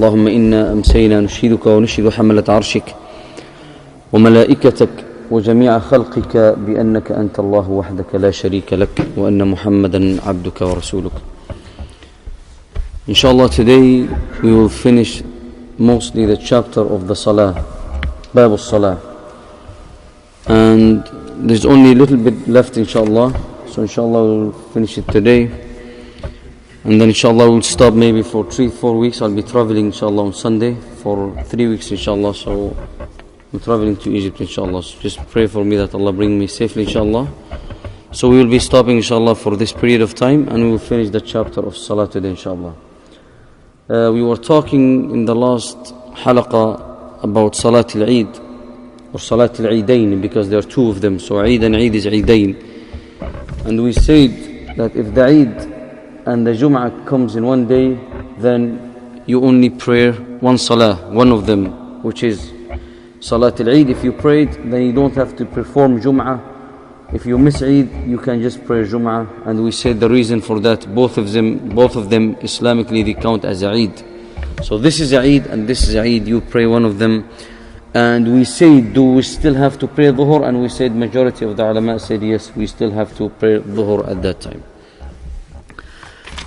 اللهم إنا أمسينا نشهدك ونشهد حملة عرشك وملائكتك وجميع خلقك بأنك أنت الله وحدك لا شريك لك وأن محمدا عبدك ورسولك. Inshallah, today we will finish mostly the chapter of the Salah, Bab al-Salah, and there's only a little bit left inshallah, so inshallah we'll finish it today, and then inshallah we'll stop maybe for 3-4 weeks. I'll be traveling inshallah on Sunday for 3 weeks inshallah, so I'm traveling to Egypt inshallah, so just pray for me that Allah bring me safely inshallah. So we will be stopping inshallah for this period of time, and we will finish the chapter of Salah today inshallah. We were talking in the last Halaqah about Salat al-Eid or Salat al-Eidain, because there are two of them, so Eid and Eid is Eidain. And we said that if the Eid and the Jum'ah comes in one day, then you only pray one Salah, one of them, which is Salat al-Eid. If you prayed, then you don't have to perform Jum'ah. If you miss Eid, you can just pray Jum'ah. And we said the reason for that, both of them Islamically they count as Eid. So this is Eid and this is Eid, you pray one of them. And we said, do we still have to pray Dhuhr? And we said majority of the ulama said yes, we still have to pray Dhuhr at that time.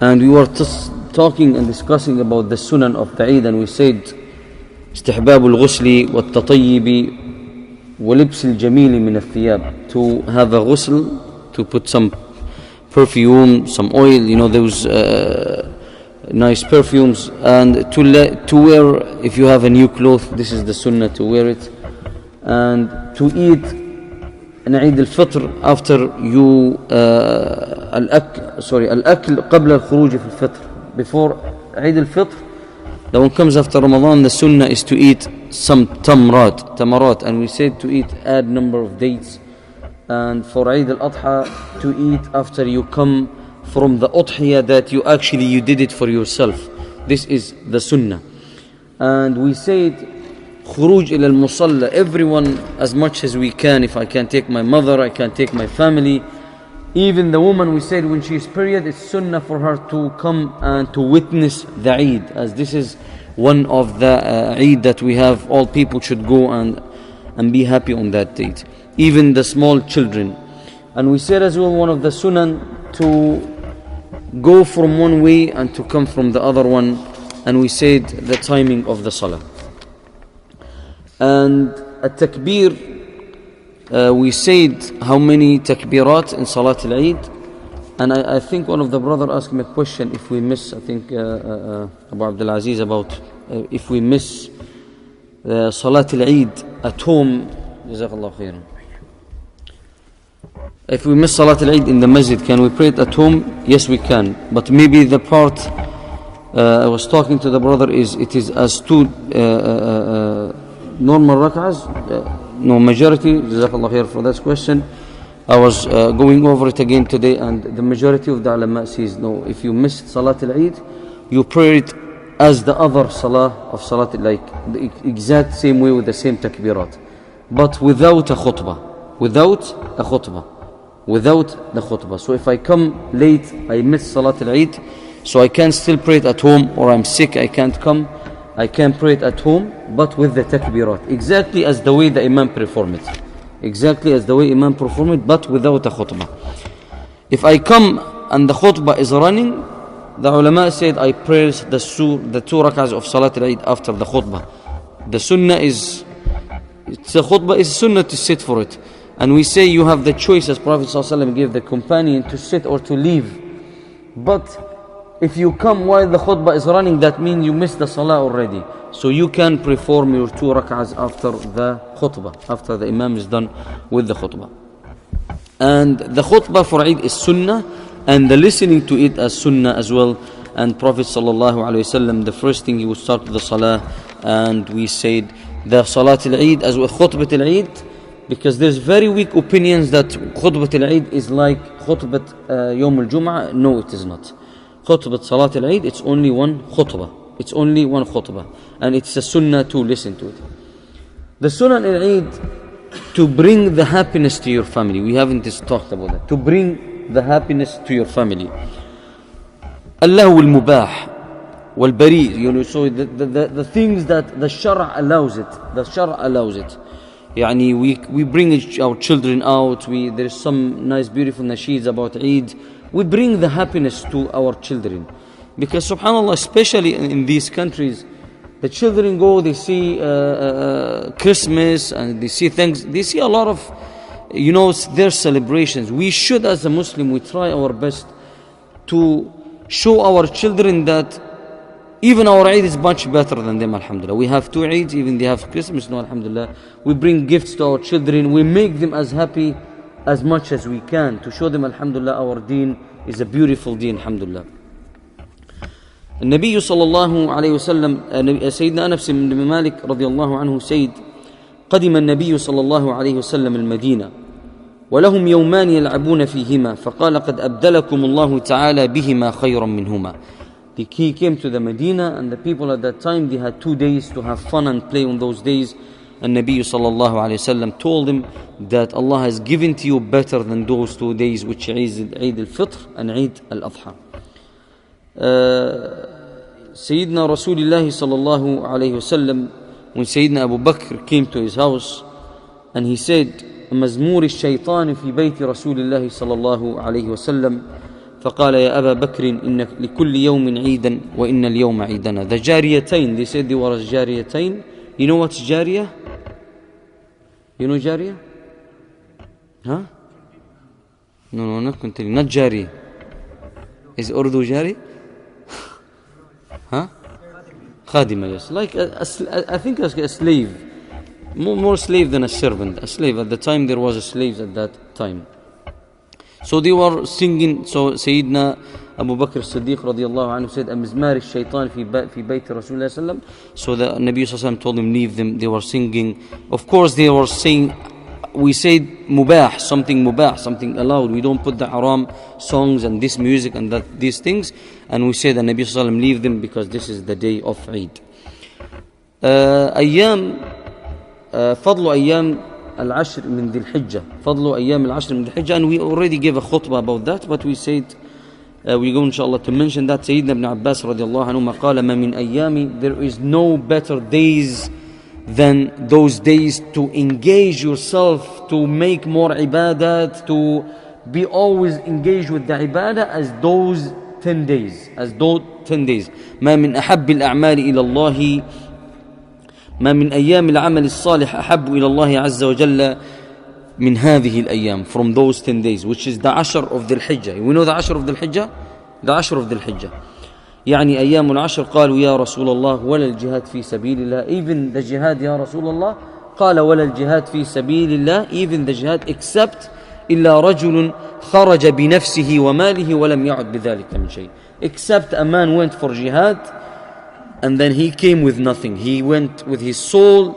And we were talking and discussing about the sunan of the Eid, and we said استحباب الغسل والتطيب ولبس الجميل من الثياب, to have a ghusl, to put some perfume, some oil, you know, those nice perfumes, and to wear, if you have a new cloth, this is the sunnah, to wear it, and to eat an Eid al-Fitr after you al-akl قبل الخروج في الفطر, before Eid al-Fitr. The one comes after Ramadan, the sunnah is to eat some tamarat, and we said to add number of dates. And for Eid al-Adha, to eat after you come from the Udhiyah, that you did it for yourself. This is the sunnah. And we said khuruj ila al-musalla, everyone as much as we can. If I can take my mother, I can take my family. Even the woman, we said when she is period, it's sunnah for her to come and to witness the Eid, as this is one of the Eid that we have. All people should go and be happy on that date, even the small children. And we said as well, one of the sunan, to go from one way and to come from the other one. And we said the timing of the salah. And at takbir, we said how many takbirat in Salat al-Eid. And I think one of the brother asked me a question, if we miss, I think Abu Abdul Aziz, about if we miss Salat al-Eid at home, Jazakallah khairan. If we miss Salat al-Eid in the masjid, can we pray it at home? Yes, we can. But maybe the part I was talking to the brother is, it is as two normal rak'ahs. No, majority, Jazakallah khair for that question. I was going over it again today, and the majority of the ulama says no, if you missed Salat al-Eid, you pray it as the other salah of Salat, like the exact same way with the same takbirat, but without a khutbah, without the khutbah. So if I come late, I miss Salat al-Eid, so I can still pray it at home, or I'm sick, I can't come, I can pray it at home, but with the takbirat, exactly as the way the Imam performed it. Exactly as the way Imam performed it, but without a khutbah. If I come and the khutbah is running, the ulama said I pray the two rak'ahs of Salat al-Eid after the khutbah. The sunnah is, the khutbah is sunnah to sit for it. And we say you have the choice, as Prophet ﷺ gave the companion, to sit or to leave. But if you come while the khutbah is running, that means you missed the salah already. So you can perform your two rak'ahs after the khutbah, after the Imam is done with the khutbah. And the khutbah for Eid is sunnah, and the listening to it as sunnah as well. And Prophet ﷺ, the first thing he would start with the salah, and we said the Salat al-Eid as well, khutbat al-Eid, because there's very weak opinions that khutbat al-Eid is like khutbat Yawm al-Jum'ah. No, it is not. Khutbat Salat al-Eid, it's only one khutbah. It's only one khutbah. And it's a sunnah to listen to it. The sunnah al-Eid, to bring the happiness to your family. We haven't just talked about that. To bring the happiness to your family. Allahu al-mubah والبريء, you know, so the things that the Shar' allows it, the Shar' allows it. Yani we bring our children out, there is some nice beautiful nasheeds about Eid. We bring the happiness to our children. Because subhanAllah, especially in these countries, the children go, they see Christmas and they see things, they see a lot of, you know, their celebrations. We should, as a Muslim, we try our best to show our children that even our Eid is much better than them, alhamdulillah. We have 2 Eids, even they have Christmas, no, alhamdulillah. We bring gifts to our children, we make them as happy as much as we can to show them, alhamdulillah, our deen is a beautiful deen, alhamdulillah. النبي صلى الله عليه وسلم, سيدنا أنس بن مالك رضي الله عنه said, قدم النبي صلى الله عليه وسلم المدينة ولهم يومان يلعبون فيهما فقال قد أبدلكم الله تعالى بهما خيرا منهما. He came to the Medina, and the people at that time, they had 2 days to have fun and play on those days. And Nabi sallallahu alayhi wasallam told him that Allah has given to you better than those 2 days, which is Eid al-Fitr and Eid al-Adha. Sayyidina Rasulullah sallallahu alayhi wasallam, when Sayyidina Abu Bakr came to his house, and he said, مزمور الشيطان في بيت رسول الله صلى الله عليه وسلم فقال يا أبا بكر إن لكل يوم عيدا وإن اليوم عيدنا. The جاريتين, they said they were جاريتين. You know what's جارية? You know جارية? Huh? No, not continue. Not جارية. Is Urdu جاري? Huh? خادمة, yes. Like I think like a slave. More slave than a servant. A slave. At the time there was a slave at that time. So they were singing. So Sayyidina Abu Bakr as-Siddiq radiallahu anhu said, "Amizmar al-shaytan fi bayt Rasulullah sallam." So the Nabi sallam told them, leave them. They were singing. Of course they were saying, we said mubah, something allowed. We don't put the haram songs and this music and these things. And we said the Nabi sallam, leave them because this is the day of Eid. فضل أيام العشر من ذي الحجة. فضل أيام العشر من ذي الحجة. And we already gave a khutbah about that, but we said we go inshallah to mention that. Sayyidina ibn Abbas radiallahu anhu قال ما من أيام, there is no better days than those days to engage yourself, to make more ibadat, to be always engaged with the ibadah as those 10 days. ما من أحب الأعمال إلى الله ما من أيام العمل الصالح أحب إلى الله عز وجل من هذه الأيام, from those 10 days, which is the Ashr of Dhul Hijjah. We know the Ashr of Dhul Hijjah? The Ashr of Dhul Hijjah. يعني أيام العشر. قالوا يا رسول الله ولا الجهاد في سبيل الله. Even the jihad يا رسول الله. قال ولا الجهاد في سبيل الله. Even the jihad except إلا رجل خرج بنفسه وماله ولم يعد بذلك من شيء. Except a man went for jihad and then he came with nothing. He went with his soul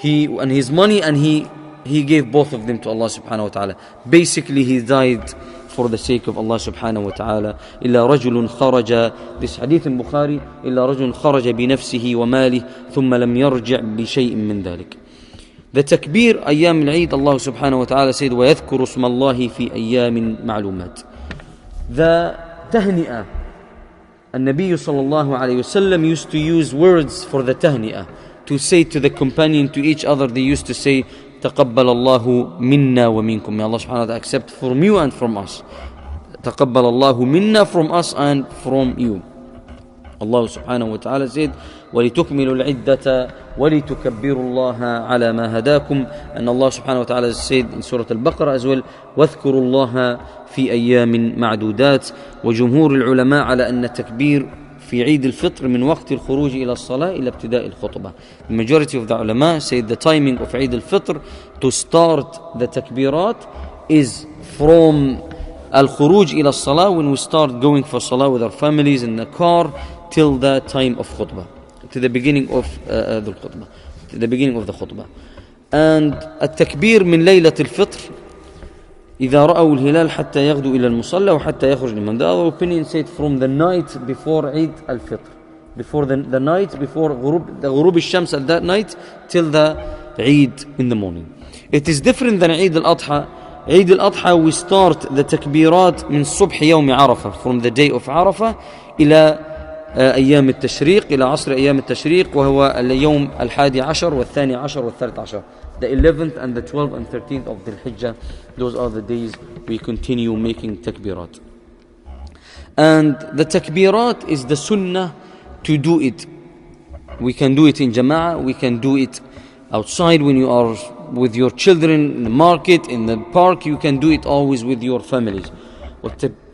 and his money, and he gave both of them to Allah subhanahu wa ta'ala. Basically he died for the sake of Allah subhanahu wa ta'ala. إلا رجل خرج, this hadith in Bukhari, إلا رجل خرج بنفسه وماله ثم لم يرجع بشيء من ذلك. The takbir أيام العيد, Allah subhanahu wa ta'ala said ويذكر اسم الله في أيام معلومات. The tahni'ah, النبي صلى الله عليه وسلم used to use words for the tahni'ah, to say to the companion, to each other. They used to say تقبل الله منا ومنكم. May Allah subhanahu wa ta'ala accept from you and from us. تقبل الله منا, from us and from you. Allah subhanahu wa ta'ala said وَلِتُكْمِلُوا الْعِدَّةَ وَلِتُكَبِّرُوا اللَّهَ عَلَى مَا هَدَاكُمْ. And Allah subhanahu wa ta'ala said in Surah Al-Baqarah as well, وَاذْكُرُوا اللَّهَ في أيام معدودات. وجمهور العلماء على أن التكبير في عيد الفطر من وقت الخروج إلى الصلاة إلى ابتداء الخطبة. The majority of the ulama say the timing of Eid al-Fitr to start the takbirat is from al-khuruj ila salah, when we start going for salah with our families in the car, till the time of khutbah, to the beginning of the khutbah, And التكبير من ليلة الفطر إذا رأوا الهلال حتى يغدو إلى المصلى وحتى يخرج الإمام. The other opinion said from the night before Eid al-Fitr, before the night before غروب الشمس at that night till the Eid in the morning. It is different than Eid al-Adha. Eid al-Adha we start the takbirat من صبح يوم عرفة, from the day of Arafah إلى أيام التشريق إلى عصر أيام التشريق وهو اليوم 11 والثاني عشر والثالث عشر. The 11th and the 12th and 13th of the Hijjah, those are the days we continue making takbirat. And the takbirat is the sunnah to do it. We can do it in Jama'ah, we can do it outside when you are with your children, in the market, in the park, you can do it always with your families.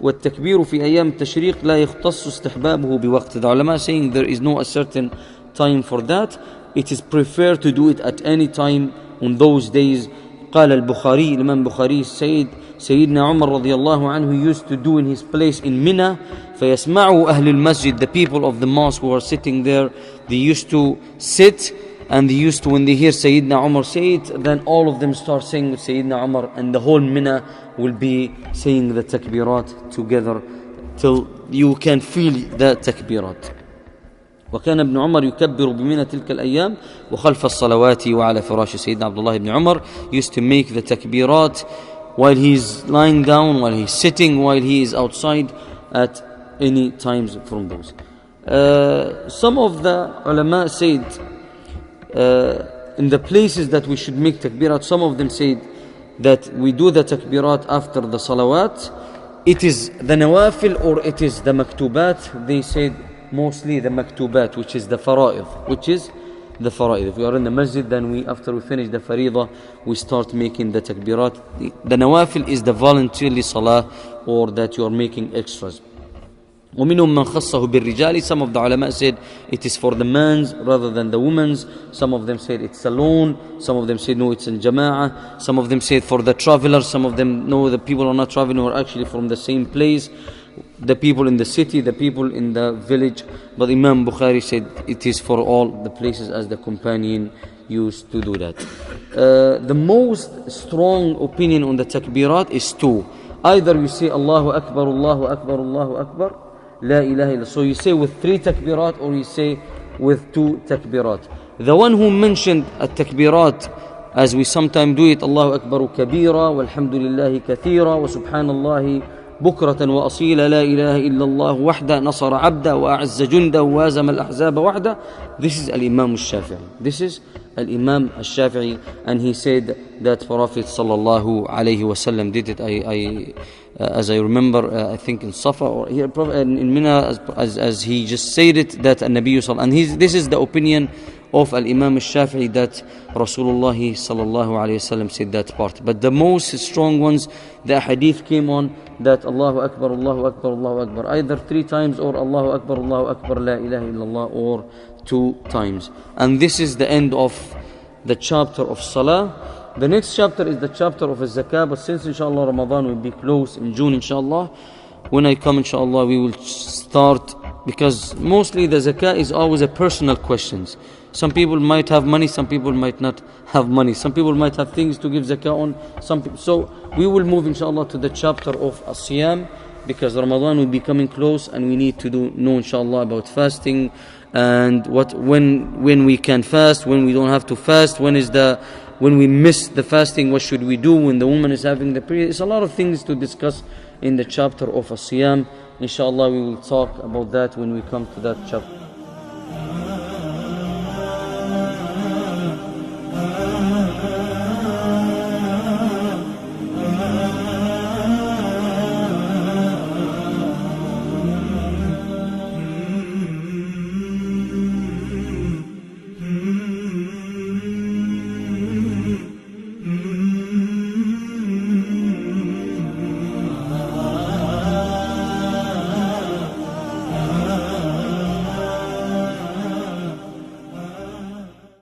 والتكبير في أيام التشريق لا يختص استحبابه بوقت. The ulama saying there is no a certain time for that. It is preferred to do it at any time on those days. قال البخاري, الإمام بخاري said, سيدنا عمر رضي الله عنه used to do in his place in Mina, فيسمعه أهل المسجد, the people of the mosque who are sitting there, they used to sit, and they used to, when they hear Sayyidina Umar say it, then all of them start saying with Sayyidina Umar, and the whole Mina will be saying the takbirat together till you can feel the takbirat. وكان ابن عمر يكبر بمنى تلك الأيام وخلف الصلوات وعلى فراش. سيدنا عبد الله ibn Umar used to make the takbirat while he is lying down, while he is sitting, while he is outside, at any times from those. Some of the ulama said in the places that we should make takbirat, some of them said that we do the takbirat after the salawat. It is the nawafil or it is the maktubat. They said mostly the maktubat, which is the fara'id, If we are in the masjid, then after we finish the faridah, we start making the takbirat. The nawafil is the voluntarily salah, or that you are making extras. ومنهم من خصه بالرجال. Some of the ulama said it is for the men's rather than the women's. Some of them said it's alone. Some of them said no, it's in jama'ah. Some of them said for the travelers. Some of them no, the people are not traveling, or actually from the same place. The people in the city, the people in the village. But Imam Bukhari said it is for all the places, as the companion used to do that. The most strong opinion on the takbirat is two. Either you say Allahu Akbar, Allahu Akbar, Allahu Akbar, La ilaha illallah. So you say with 3 takbirat, or you say with 2 takbirat. The one who mentioned at-takbirat, as we sometimes do it, Allahu Akbar kabira, walhamdulillahi kathira, wa subhanallahi bukratan wa asila, la ilaha illallah wahda, nasara abda, wa a'azza junda, wa wazama al-ahzaba wahda. This is al-Imam al-Shafi'i. And he said that Prophet sallallahu alayhi wa sallam did it. As I remember, I think in Safa or here in Mina, as he just said it, that Nabi sallallahu, and this is the opinion of Al-Imam al-Shafi'i, that Rasulullah sallallahu alayhi wasallam said that part. But the most strong ones, the hadith came on that Allahu Akbar, Allahu Akbar, Allahu Akbar, either 3 times, or Allahu Akbar, Allahu Akbar, La ilaha illallah, or 2 times. And this is the end of the chapter of Salah. The next chapter is the chapter of Zakah, but since inshallah Ramadan will be close in June inshallah, when I come inshallah we will start, because mostly the Zakah is always a personal questions. Some people might have money, some people might not have money, some people might have things to give Zakah on, so we will move inshallah to the chapter of As-Siyam, because Ramadan will be coming close and we need to know inshallah about fasting, and when we can fast, when we don't have to fast, when we miss the fasting, what should we do when the woman is having the period. It's a lot of things to discuss in the chapter of As-Siyam. Inshallah we will talk about that when we come to that chapter.